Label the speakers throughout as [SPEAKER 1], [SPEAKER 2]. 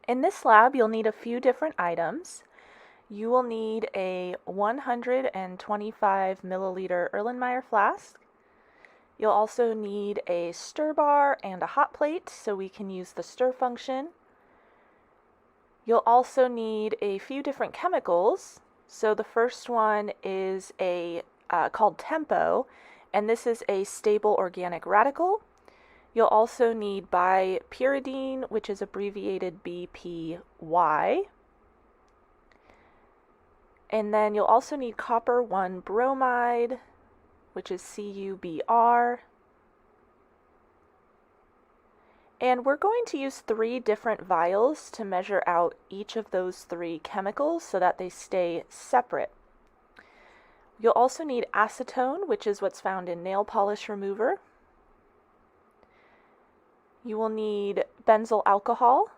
[SPEAKER 1] In this lab, you'll need a few different items. You will need a 125 milliliter Erlenmeyer flask. You'll also need a stir bar and a hot plate so we can use the stir function. You'll also need a few different chemicals. So the first one is called Tempo, and this is a stable organic radical. You'll also need bipyridine, which is abbreviated BPY. And then you'll also need copper 1 bromide, which is CuBr. And we're going to use 3 different vials to measure out each of those 3 chemicals so that they stay separate. You'll also need acetone, which is what's found in nail polish remover. You will need benzyl alcohol,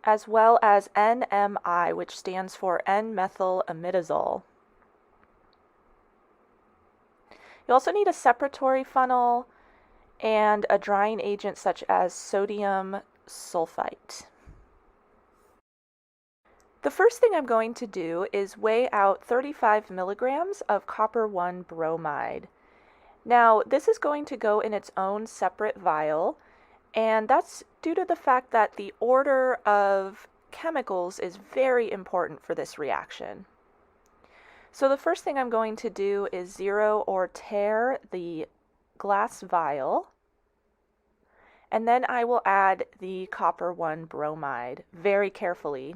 [SPEAKER 1] as well as NMI, which stands for N-methylamidazole. You also need a separatory funnel and a drying agent such as sodium sulfite. The first thing I'm going to do is weigh out 35 milligrams of copper 1 bromide. Now, this is going to go in its own separate vial, and that's due to the fact that the order of chemicals is very important for this reaction. So the first thing I'm going to do is zero or tare the glass vial, and then I will add the copper 1 bromide very carefully.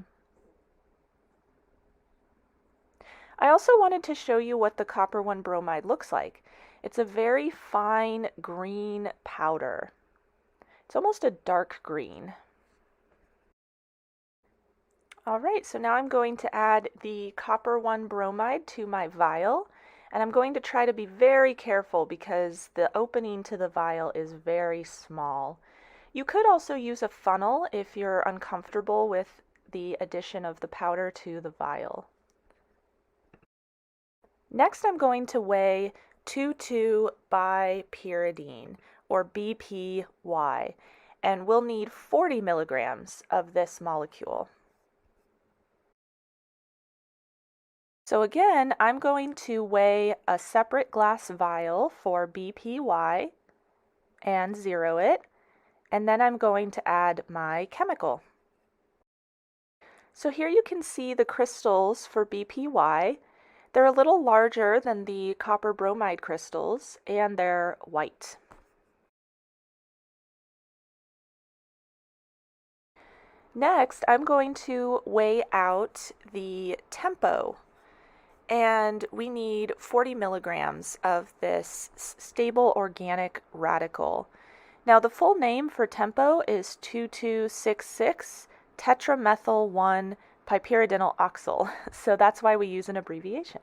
[SPEAKER 1] I also wanted to show you what the copper 1 bromide looks like. It's a very fine green powder. It's almost a dark green. All right, so now I'm going to add the copper 1 bromide to my vial, and I'm going to try to be very careful because the opening to the vial is very small. You could also use a funnel if you're uncomfortable with the addition of the powder to the vial. Next, I'm going to weigh 2,2-bipyridine, or BPY, and we'll need 40 milligrams of this molecule. So again, I'm going to weigh a separate glass vial for BPY and zero it, and then I'm going to add my chemical. So here you can see the crystals for BPY. They're a little larger than the copper bromide crystals, and they're white. Next, I'm going to weigh out the Tempo, and we need 40 milligrams of this stable organic radical. Now, the full name for Tempo is 2266 tetramethyl 1 pypyridinyl oxyl, so that's why we use an abbreviation.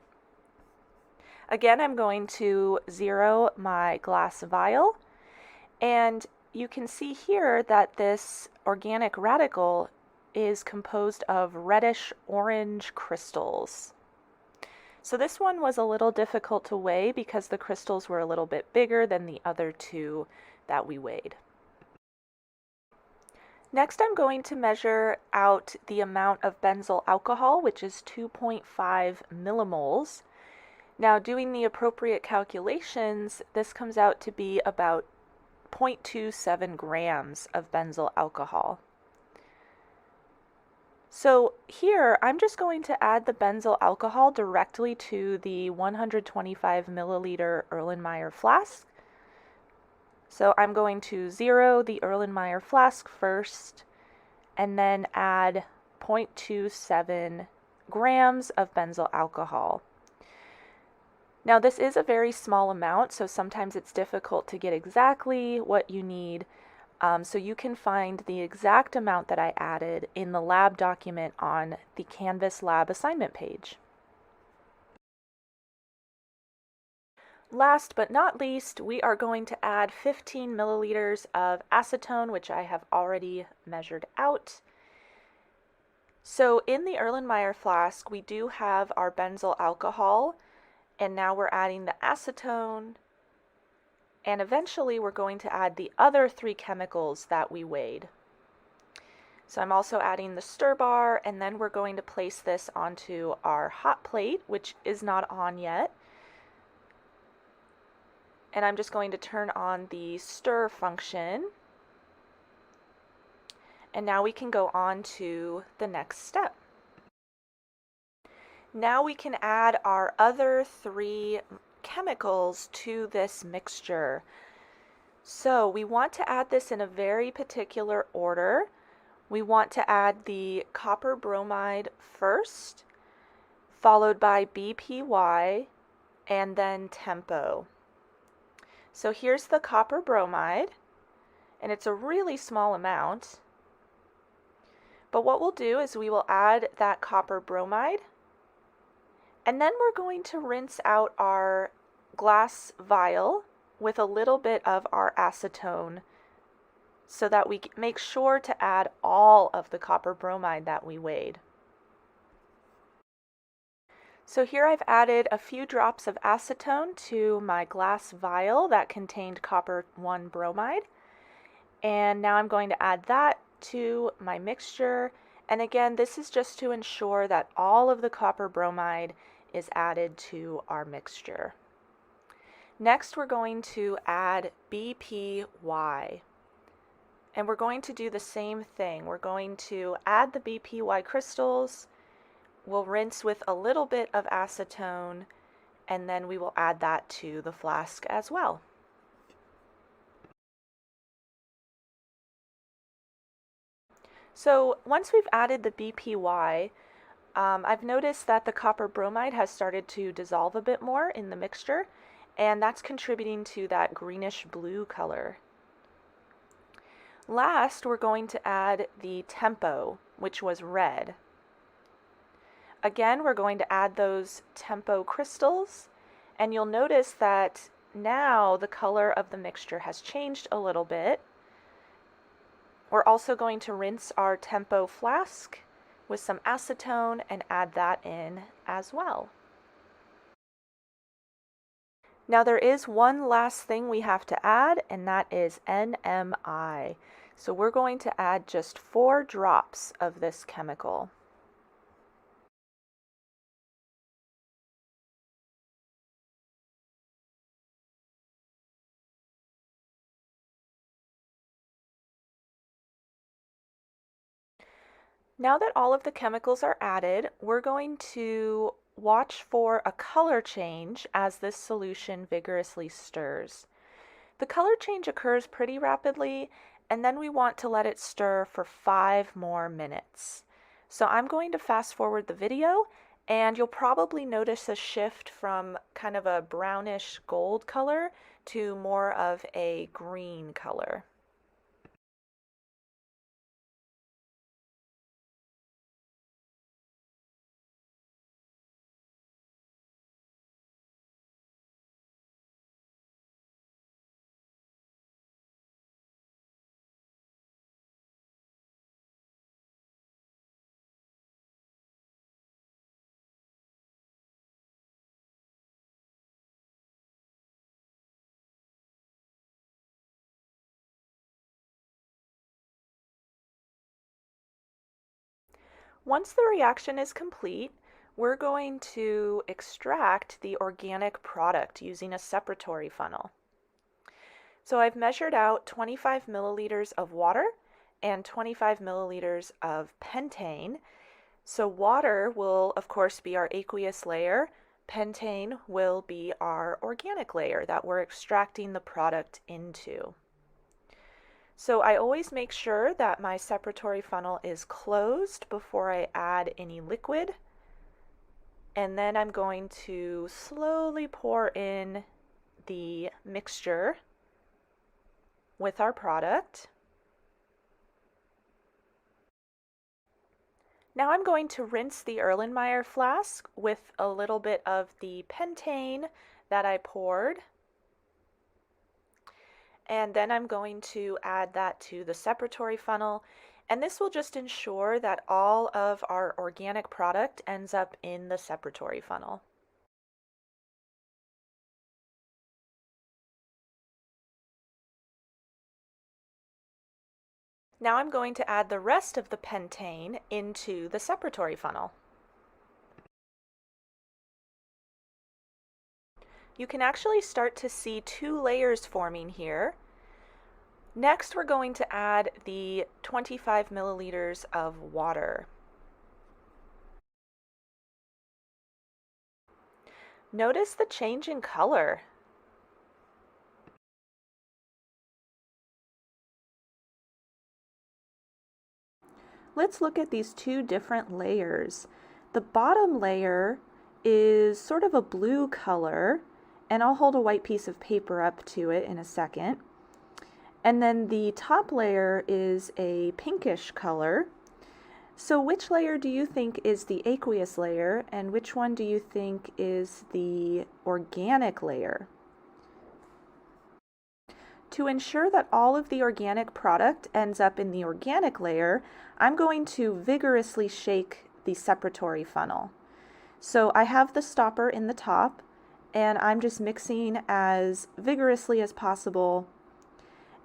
[SPEAKER 1] Again, I'm going to zero my glass vial, and you can see here that this organic radical is composed of reddish-orange crystals. So this one was a little difficult to weigh because the crystals were a little bit bigger than the other 2 that we weighed. Next, I'm going to measure out the amount of benzyl alcohol, which is 2.5 millimoles. Now, doing the appropriate calculations, this comes out to be about 0.27 grams of benzyl alcohol. So here, I'm just going to add the benzyl alcohol directly to the 125 milliliter Erlenmeyer flask. So I'm going to zero the Erlenmeyer flask first, and then add 0.27 grams of benzyl alcohol. Now this is a very small amount, so sometimes it's difficult to get exactly what you need. So you can find the exact amount that I added in the lab document on the Canvas lab assignment page. Last but not least, we are going to add 15 milliliters of acetone, which I have already measured out. So in the Erlenmeyer flask, we do have our benzyl alcohol, and now we're adding the acetone, and eventually we're going to add the other 3 chemicals that we weighed. So I'm also adding the stir bar, and then we're going to place this onto our hot plate, which is not on yet. And I'm just going to turn on the stir function. And now we can go on to the next step. Now we can add our other 3 chemicals to this mixture. So we want to add this in a very particular order. We want to add the copper bromide first, followed by BPY, and then tempo. So here's the copper bromide, and it's a really small amount. But what we'll do is we will add that copper bromide, and then we're going to rinse out our glass vial with a little bit of our acetone so that we make sure to add all of the copper bromide that we weighed. So here I've added a few drops of acetone to my glass vial that contained copper 1 bromide. And now I'm going to add that to my mixture. And again, this is just to ensure that all of the copper bromide is added to our mixture. Next, we're going to add BPY. And we're going to do the same thing. We're going to add the BPY crystals. We'll rinse with a little bit of acetone, and then we will add that to the flask as well. So once we've added the BPY, I've noticed that the copper bromide has started to dissolve a bit more in the mixture, and that's contributing to that greenish blue color. Last, we're going to add the tempo, which was red. Again, we're going to add those tempo crystals, and you'll notice that now the color of the mixture has changed a little bit. We're also going to rinse our tempo flask with some acetone and add that in as well. Now there is one last thing we have to add, and that is NMI. So we're going to add just 4 drops of this chemical. Now that all of the chemicals are added, we're going to watch for a color change as this solution vigorously stirs. The color change occurs pretty rapidly, and then we want to let it stir for 5 more minutes. So I'm going to fast forward the video, and you'll probably notice a shift from kind of a brownish gold color to more of a green color. Once the reaction is complete, we're going to extract the organic product using a separatory funnel. So I've measured out 25 milliliters of water and 25 milliliters of pentane. So water will, of course, be our aqueous layer. Pentane will be our organic layer that we're extracting the product into. So I always make sure that my separatory funnel is closed before I add any liquid. And then I'm going to slowly pour in the mixture with our product. Now I'm going to rinse the Erlenmeyer flask with a little bit of the pentane that I poured. And then I'm going to add that to the separatory funnel, and this will just ensure that all of our organic product ends up in the separatory funnel. Now I'm going to add the rest of the pentane into the separatory funnel. You can actually start to see 2 layers forming here. Next, we're going to add the 25 milliliters of water. Notice the change in color. Let's look at these 2 different layers. The bottom layer is sort of a blue color, and I'll hold a white piece of paper up to it in a second. And then the top layer is a pinkish color. So which layer do you think is the aqueous layer, and which one do you think is the organic layer? To ensure that all of the organic product ends up in the organic layer, I'm going to vigorously shake the separatory funnel. So I have the stopper in the top, and I'm just mixing as vigorously as possible.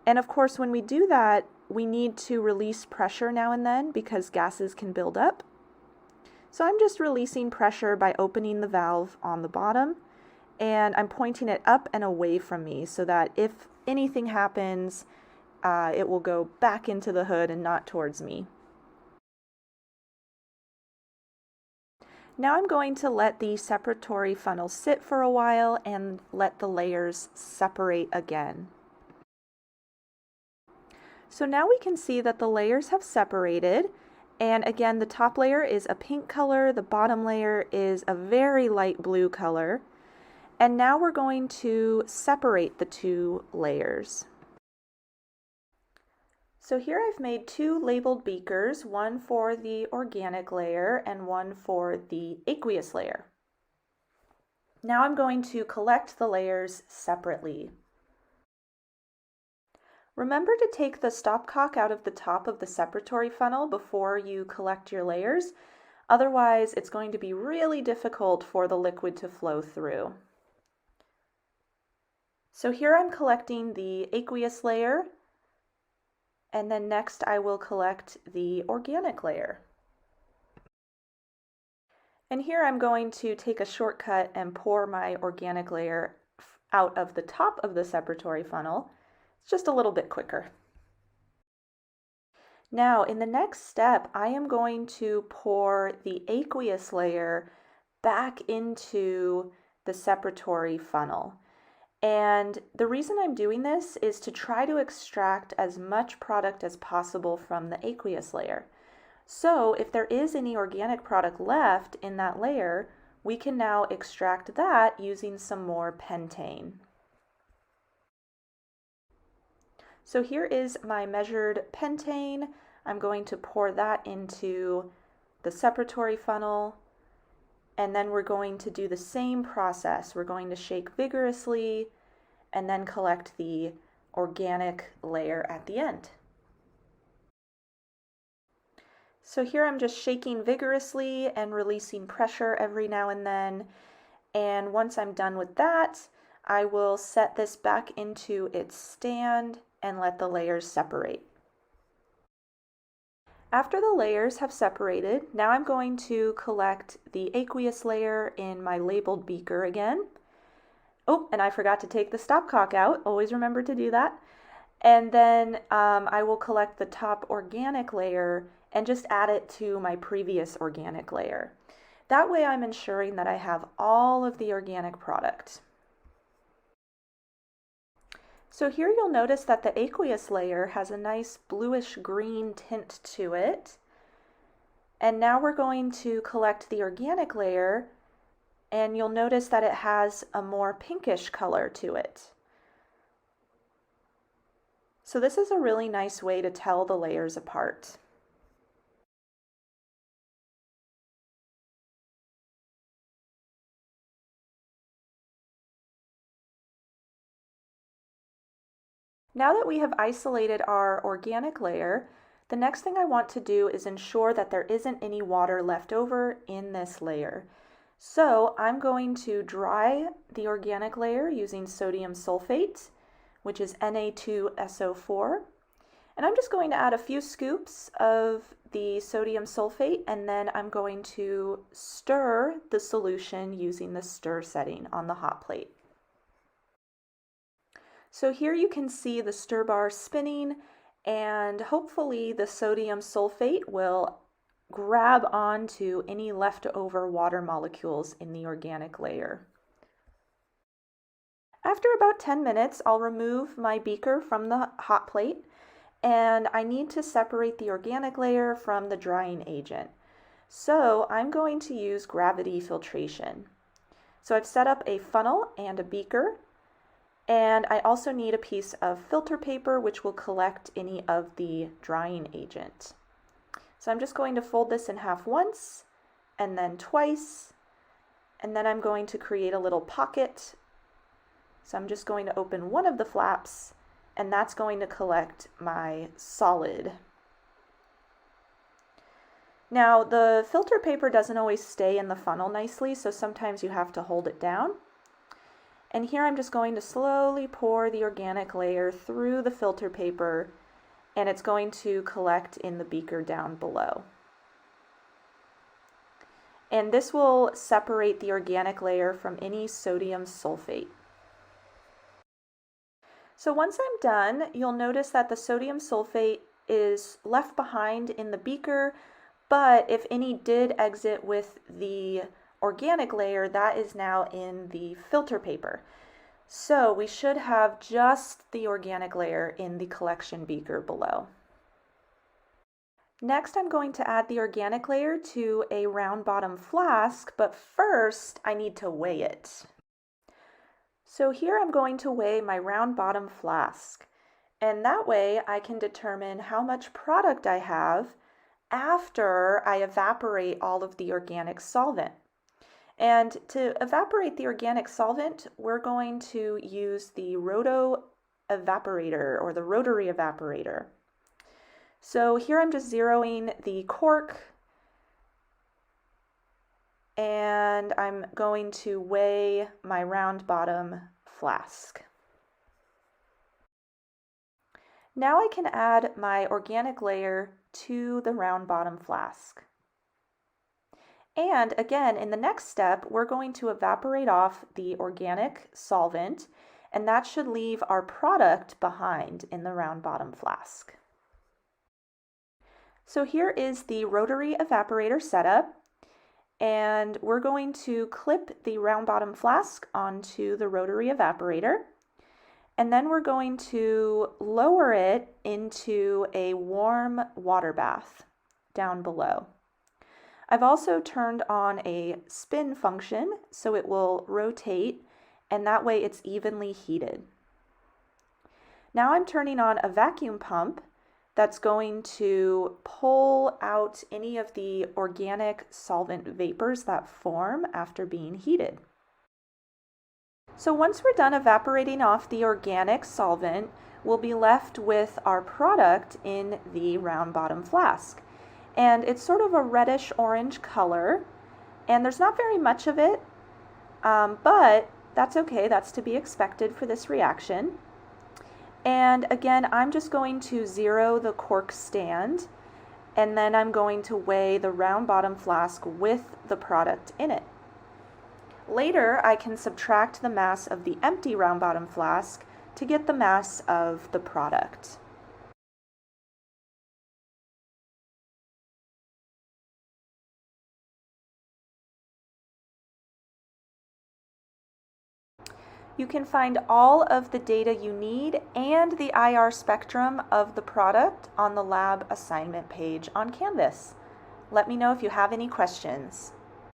[SPEAKER 1] And of course, when we do that, we need to release pressure now and then because gases can build up. So I'm just releasing pressure by opening the valve on the bottom, and I'm pointing it up and away from me so that if anything happens, it will go back into the hood and not towards me. Now I'm going to let the separatory funnel sit for a while and let the layers separate again. So now we can see that the layers have separated, and again the top layer is a pink color, the bottom layer is a very light blue color, and now we're going to separate the 2 layers. So here I've made 2 labeled beakers, one for the organic layer and one for the aqueous layer. Now I'm going to collect the layers separately. Remember to take the stopcock out of the top of the separatory funnel before you collect your layers. Otherwise, it's going to be really difficult for the liquid to flow through. So here I'm collecting the aqueous layer, and then next I will collect the organic layer. And here I'm going to take a shortcut and pour my organic layer out of the top of the separatory funnel. It's just a little bit quicker. Now, in the next step, I am going to pour the aqueous layer back into the separatory funnel. And the reason I'm doing this is to try to extract as much product as possible from the aqueous layer. So if there is any organic product left in that layer, we can now extract that using some more pentane. So here is my measured pentane. I'm going to pour that into the separatory funnel, and then we're going to do the same process. We're going to shake vigorously and then collect the organic layer at the end. So here I'm just shaking vigorously and releasing pressure every now and then. And once I'm done with that, I will set this back into its stand and let the layers separate. After the layers have separated, now I'm going to collect the aqueous layer in my labeled beaker again. Oh, and I forgot to take the stopcock out. Always remember to do that. And then I will collect the top organic layer and just add it to my previous organic layer. That way I'm ensuring that I have all of the organic product. So here you'll notice that the aqueous layer has a nice bluish green tint to it. And now we're going to collect the organic layer, and you'll notice that it has a more pinkish color to it. So this is a really nice way to tell the layers apart. Now that we have isolated our organic layer, the next thing I want to do is ensure that there isn't any water left over in this layer. So I'm going to dry the organic layer using sodium sulfate, which is Na2SO4. And I'm just going to add a few scoops of the sodium sulfate, and then I'm going to stir the solution using the stir setting on the hot plate. So here you can see the stir bar spinning, and hopefully the sodium sulfate will grab onto any leftover water molecules in the organic layer. After about 10 minutes, I'll remove my beaker from the hot plate, and I need to separate the organic layer from the drying agent. So I'm going to use gravity filtration. So I've set up a funnel and a beaker, and I also need a piece of filter paper which will collect any of the drying agent. So I'm just going to fold this in half once and then twice, and then I'm going to create a little pocket. So I'm just going to open one of the flaps, and that's going to collect my solid. Now the filter paper doesn't always stay in the funnel nicely, so sometimes you have to hold it down. And here I'm just going to slowly pour the organic layer through the filter paper, and it's going to collect in the beaker down below. And this will separate the organic layer from any sodium sulfate. So once I'm done, you'll notice that the sodium sulfate is left behind in the beaker, but if any did exit with the organic layer, that is now in the filter paper. So we should have just the organic layer in the collection beaker below. Next, I'm going to add the organic layer to a round bottom flask, but first I need to weigh it. So here I'm going to weigh my round bottom flask, and that way I can determine how much product I have after I evaporate all of the organic solvent. And to evaporate the organic solvent, we're going to use the Evaporator or the Rotary Evaporator. So here I'm just zeroing the cork, and I'm going to weigh my round bottom flask. Now I can add my organic layer to the round bottom flask. And again, in the next step, we're going to evaporate off the organic solvent, and that should leave our product behind in the round bottom flask. So here is the Rotary Evaporator setup, and we're going to clip the round bottom flask onto the Rotary Evaporator, and then we're going to lower it into a warm water bath down below. I've also turned on a spin function so it will rotate, and that way it's evenly heated. Now I'm turning on a vacuum pump that's going to pull out any of the organic solvent vapors that form after being heated. So once we're done evaporating off the organic solvent, we'll be left with our product in the round bottom flask. And it's sort of a reddish orange color, and there's not very much of it, but that's okay, that's to be expected for this reaction. And again, I'm just going to zero the cork stand, and then I'm going to weigh the round bottom flask with the product in it. Later, I can subtract the mass of the empty round bottom flask to get the mass of the product. You can find all of the data you need and the IR spectrum of the product on the lab assignment page on Canvas. Let me know if you have any questions.